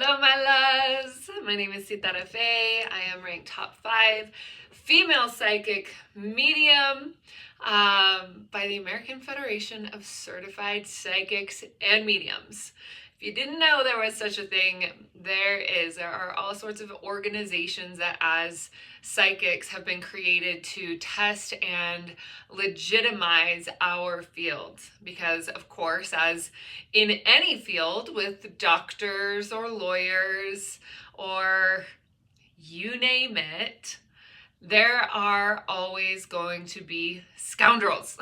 Hello, my loves. My name is Sitara. I am ranked top 5 female psychic medium by the American Federation of Certified Psychics and Mediums. If you didn't know there was such a thing, there are all sorts of organizations that as psychics have been created to test and legitimize our field. Because of course, as in any field with doctors or lawyers or you name it, there are always going to be scoundrels.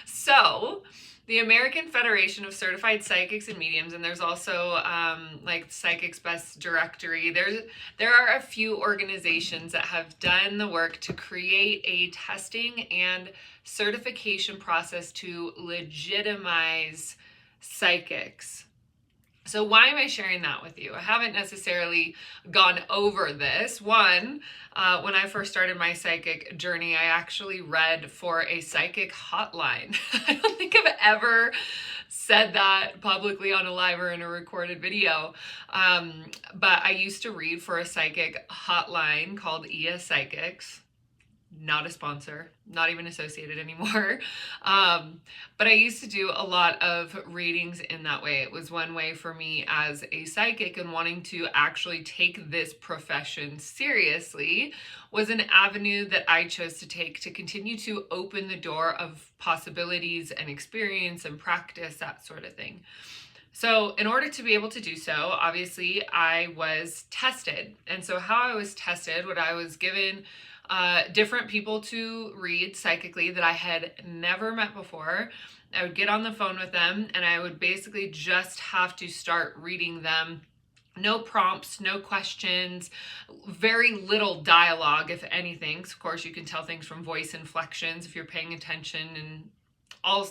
So the American Federation of Certified Psychics and Mediums, and there's also like Psychics Best Directory. There are a few organizations that have done the work to create a testing and certification process to legitimize psychics. So why am I sharing that with you? I haven't necessarily gone over this. One, when I first started my psychic journey, I actually read for a psychic hotline. I don't think I've ever said that publicly on a live or in a recorded video, but I used to read for a psychic hotline called ES Psychics. Not a sponsor, not even associated anymore. But I used to do a lot of readings in that way. It was one way for me as a psychic and wanting to actually take this profession seriously was an avenue that I chose to take to continue to open the door of possibilities and experience and practice, that sort of thing. So in order to be able to do so, obviously I was tested. And so how I was tested, what I was given different people to read psychically that I had never met before. I would get on the phone with them and I would basically just have to start reading them. No prompts, no questions, very little dialogue, if anything. Of course, you can tell things from voice inflections if you're paying attention, and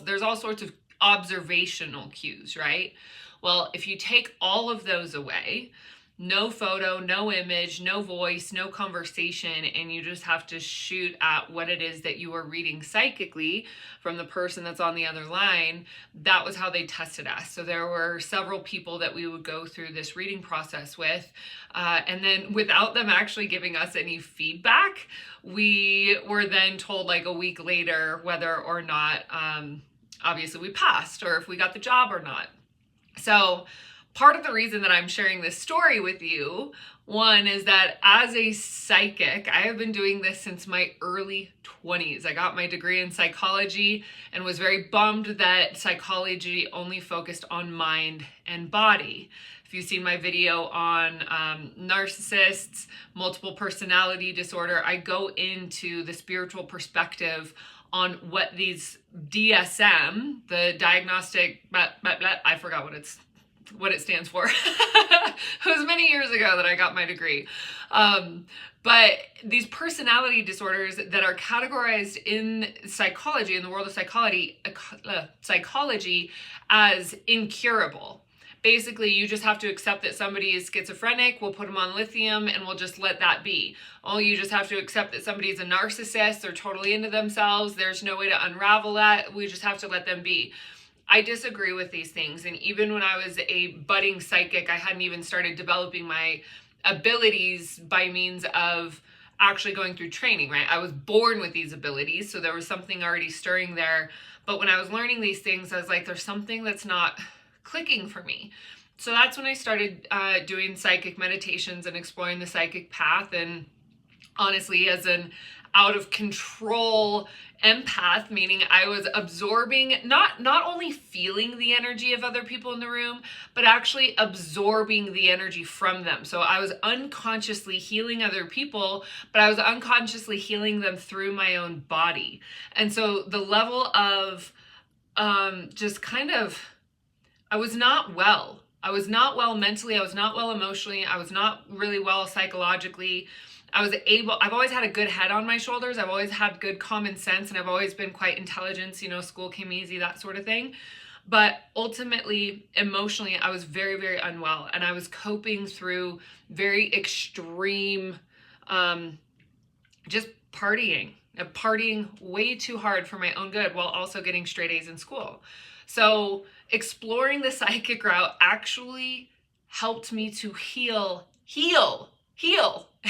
there's all sorts of observational cues, right? Well, if you take all of those away, no photo, no image, no voice, no conversation, and you just have to shoot at what it is that you are reading psychically from the person that's on the other line. That was how they tested us. So there were several people that we would go through this reading process with, and then without them actually giving us any feedback, we were then told like a week later whether or not, obviously we passed or if we got the job or not. So part of the reason that I'm sharing this story with you, one, is that as a psychic, I have been doing this since my early 20s. I got my degree in psychology and was very bummed that psychology only focused on mind and body. If you've seen my video on narcissists, multiple personality disorder, I go into the spiritual perspective on what these DSM, the diagnostic, I forgot what it stands for. It was many years ago that I got my degree. But these personality disorders that are categorized in psychology, in the world of psychology as incurable. Basically, you just have to accept that somebody is schizophrenic, we'll put them on lithium, and we'll just let that be. Oh, you just have to accept that somebody's a narcissist, they're totally into themselves, there's no way to unravel that, we just have to let them be. I disagree with these things. And even when I was a budding psychic, I hadn't even started developing my abilities by means of actually going through training, right? I was born with these abilities, so there was something already stirring there. But when I was learning these things, I was like, there's something that's not clicking for me. So that's when I started doing psychic meditations and exploring the psychic path. And honestly, as an out of control empath, meaning I was absorbing, not only feeling the energy of other people in the room, but actually absorbing the energy from them. So I was unconsciously healing other people, but I was unconsciously healing them through my own body. And so the level of just kind of, I was not well. I was not well mentally. I was not well emotionally. I was not really well psychologically. I've always had a good head on my shoulders. I've always had good common sense, and I've always been quite intelligent, school came easy, that sort of thing. But ultimately, emotionally, I was very, very unwell, and I was coping through very extreme, just partying way too hard for my own good while also getting straight A's in school. So exploring the psychic route actually helped me to heal,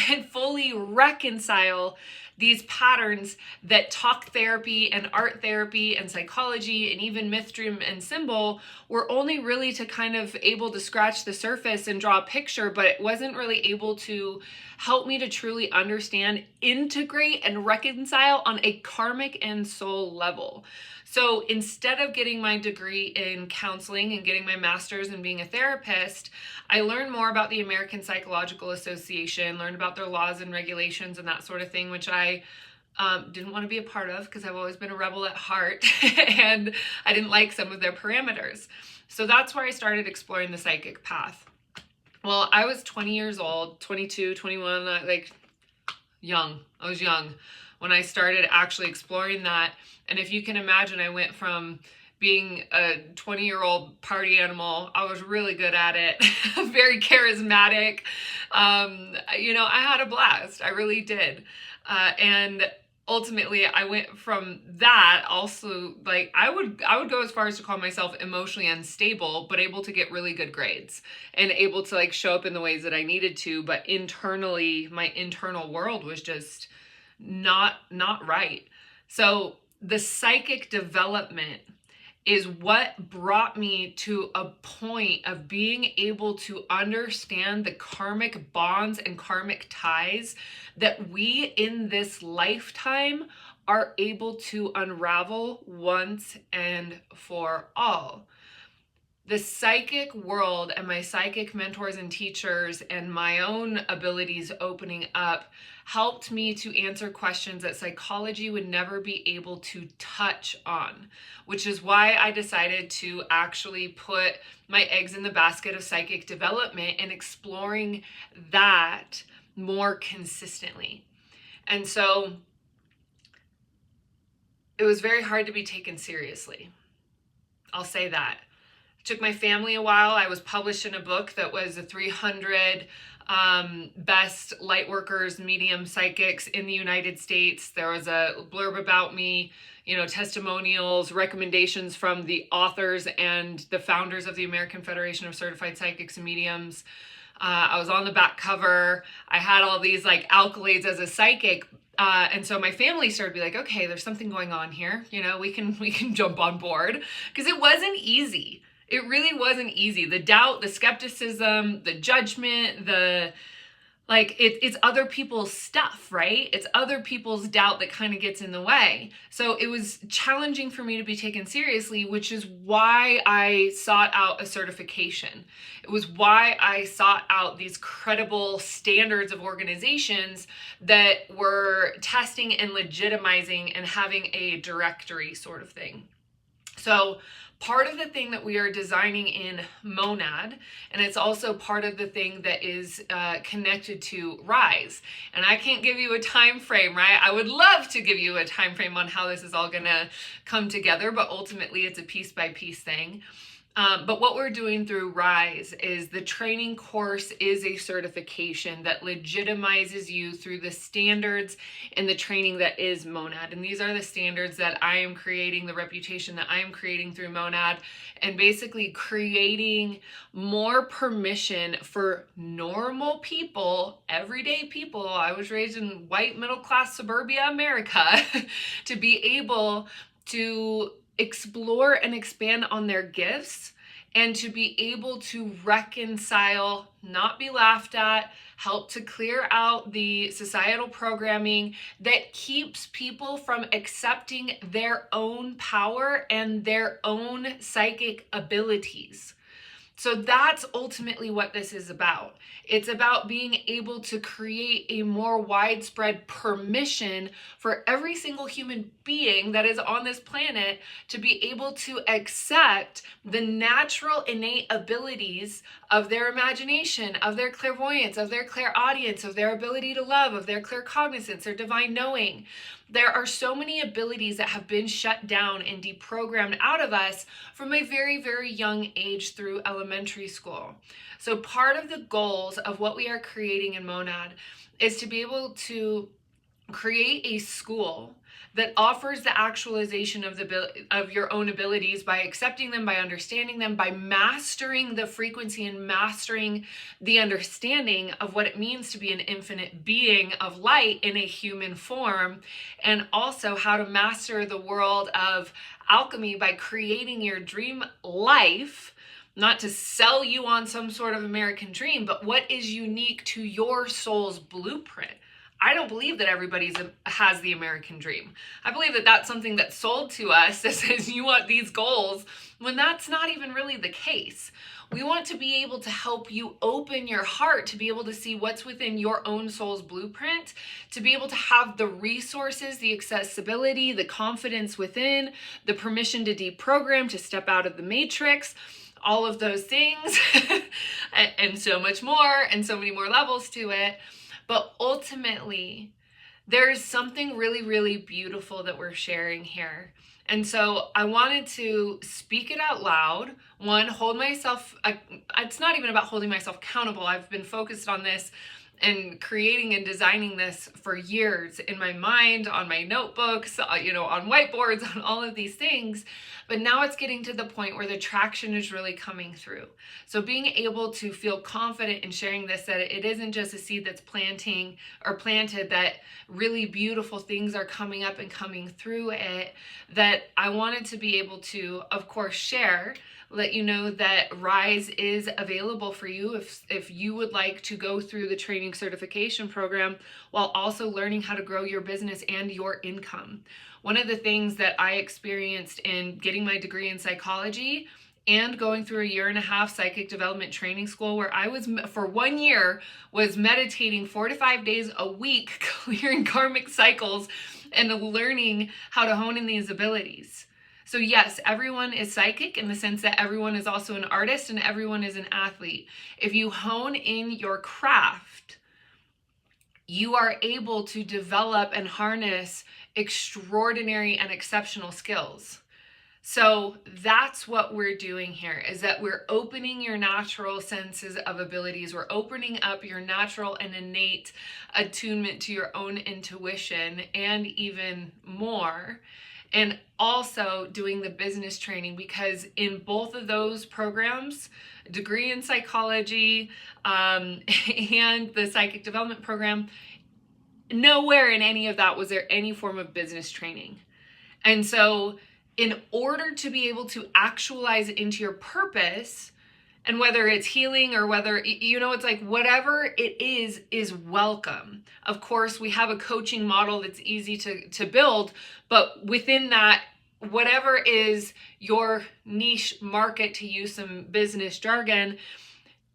and fully reconcile these patterns that talk therapy and art therapy and psychology and even myth, dream, and symbol were only really to kind of able to scratch the surface and draw a picture, but it wasn't really able to help me to truly understand, integrate, and reconcile on a karmic and soul level. So instead of getting my degree in counseling and getting my master's and being a therapist, I learned more about the American Psychological Association, learned about their laws and regulations and that sort of thing, which I didn't want to be a part of because I've always been a rebel at heart and I didn't like some of their parameters. So that's where I started exploring the psychic path. Well, I was 20 years old, 22, 21, young. I was young when I started actually exploring that. And if you can imagine, I went from being a 20-year-old party animal. I was really good at it, very charismatic. I had a blast. I really did. And ultimately, I went from that also, I would go as far as to call myself emotionally unstable, but able to get really good grades and able to show up in the ways that I needed to. But internally, my internal world was just not right. So the psychic development is what brought me to a point of being able to understand the karmic bonds and karmic ties that we in this lifetime are able to unravel once and for all. The psychic world and my psychic mentors and teachers and my own abilities opening up helped me to answer questions that psychology would never be able to touch on, which is why I decided to actually put my eggs in the basket of psychic development and exploring that more consistently. And so it was very hard to be taken seriously. I'll say that. It took my family a while. I was published in a book that was the 300 best light workers, medium psychics in the United States. There was a blurb about me, testimonials, recommendations from the authors and the founders of the American Federation of Certified Psychics and Mediums. I was on the back cover. I had all these accolades as a psychic. And so my family started to be like, okay, there's something going on here. We can jump on board, because it wasn't easy. It really wasn't easy. The doubt, the skepticism, the judgment, it's other people's stuff, right? It's other people's doubt that kind of gets in the way. So it was challenging for me to be taken seriously, which is why I sought out a certification. It was why I sought out these credible standards of organizations that were testing and legitimizing and having a directory sort of thing. So part of the thing that we are designing in Monad, and it's also part of the thing that is connected to Rise. And I can't give you a time frame, right? I would love to give you a time frame on how this is all gonna come together, but ultimately it's a piece by piece thing. But what we're doing through Rise is the training course is a certification that legitimizes you through the standards and the training that is Monad. And these are the standards that I am creating, the reputation that I am creating through Monad, and basically creating more permission for normal people, everyday people. I was raised in white middle-class suburbia America to be able to explore and expand on their gifts and to be able to reconcile, not be laughed at, help to clear out the societal programming that keeps people from accepting their own power and their own psychic abilities. So that's ultimately what this is about. It's about being able to create a more widespread permission for every single human being that is on this planet to be able to accept the natural innate abilities of their imagination, of their clairvoyance, of their clairaudience, of their ability to love, of their claircognizance, their divine knowing. There are so many abilities that have been shut down and deprogrammed out of us from a very, very young age through elementary school. So part of the goals of what we are creating in Monad is to be able to create a school that offers the actualization of your own abilities by accepting them, by understanding them, by mastering the frequency and mastering the understanding of what it means to be an infinite being of light in a human form, and also how to master the world of alchemy by creating your dream life. Not to sell you on some sort of American dream, but what is unique to your soul's blueprint. I don't believe that everybody has the American dream. I believe that that's something that's sold to us that says you want these goals, when that's not even really the case. We want to be able to help you open your heart to be able to see what's within your own soul's blueprint, to be able to have the resources, the accessibility, the confidence within, the permission to deprogram, to step out of the matrix, all of those things, and so much more, and so many more levels to it. But ultimately, there's something really, really beautiful that we're sharing here. And so I wanted to speak it out loud. One, hold myself, it's not even about holding myself accountable. I've been focused on this and creating and designing this for years in my mind, on my notebooks, on whiteboards, on all of these things. But now it's getting to the point where the traction is really coming through. So being able to feel confident in sharing this, that it isn't just a seed that's planted, that really beautiful things are coming up and coming through it, that I wanted to be able to, of course, share, let you know that Rise is available for you if you would like to go through the training certification program while also learning how to grow your business and your income. One of the things that I experienced in getting my degree in psychology and going through a 1.5 year psychic development training school, where I was, for 1 year, was meditating 4 to 5 days a week, clearing karmic cycles and learning how to hone in these abilities. So yes, everyone is psychic in the sense that everyone is also an artist and everyone is an athlete. If you hone in your craft, you are able to develop and harness extraordinary and exceptional skills. So that's what we're doing here, is that we're opening your natural senses of abilities. We're opening up your natural and innate attunement to your own intuition and even more. And also doing the business training, because in both of those programs, degree in psychology and the psychic development program, nowhere in any of that was there any form of business training. And so in order to be able to actualize it into your purpose, and whether it's healing or whether, it's like whatever it is welcome. Of course, we have a coaching model that's easy to build, but within that, whatever is your niche market, to use some business jargon,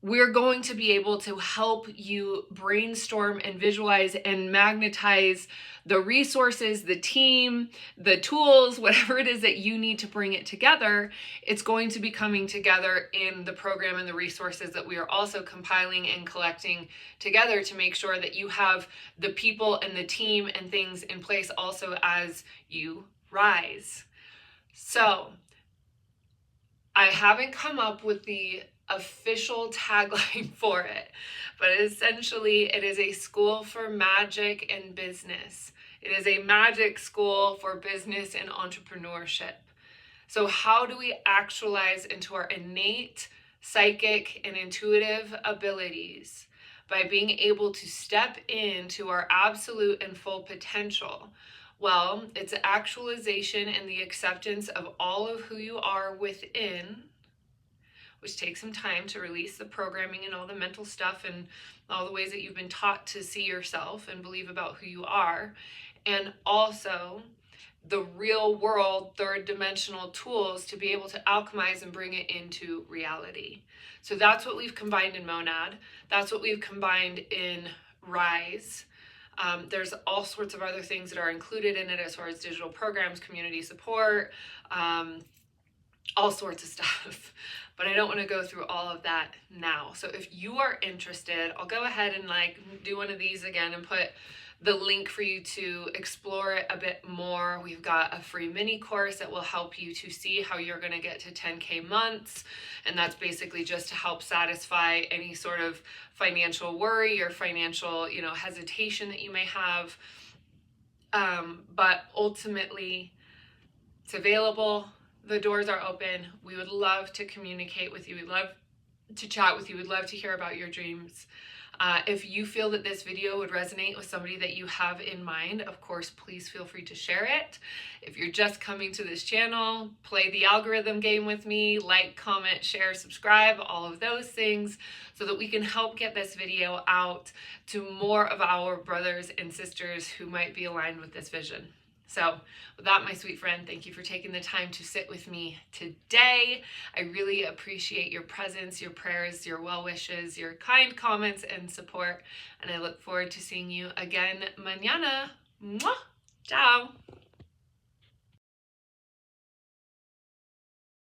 we're going to be able to help you brainstorm and visualize and magnetize the resources, the team, the tools, whatever it is that you need to bring it together. It's going to be coming together in the program and the resources that we are also compiling and collecting together to make sure that you have the people and the team and things in place also as you rise. So I haven't come up with the official tagline for it, but essentially it is a school for magic and business. It is a magic school for business and entrepreneurship. So how do we actualize into our innate psychic and intuitive abilities? By being able to step into our absolute and full potential. Well, it's actualization and the acceptance of all of who you are within, which takes some time to release the programming and all the mental stuff and all the ways that you've been taught to see yourself and believe about who you are. And also the real world, third dimensional tools to be able to alchemize and bring it into reality. So that's what we've combined in Monad. That's what we've combined in Rise. There's all sorts of other things that are included in it as far as digital programs, community support, all sorts of stuff. But I don't want to go through all of that now. So if you are interested, I'll go ahead and do one of these again and put the link for you to explore it a bit more. We've got a free mini course that will help you to see how you're going to get to 10K months. And that's basically just to help satisfy any sort of financial worry or financial, hesitation that you may have. But ultimately, it's available. The doors are open. We would love to communicate with you. We'd love to chat with you. We'd love to hear about your dreams. If you feel that this video would resonate with somebody that you have in mind, of course, please feel free to share it. If you're just coming to this channel, play the algorithm game with me, like, comment, share, subscribe, all of those things, so that we can help get this video out to more of our brothers and sisters who might be aligned with this vision. So with that, my sweet friend, thank you for taking the time to sit with me today. I really appreciate your presence, your prayers, your well wishes, your kind comments and support. And I look forward to seeing you again mañana. Mwah! Ciao!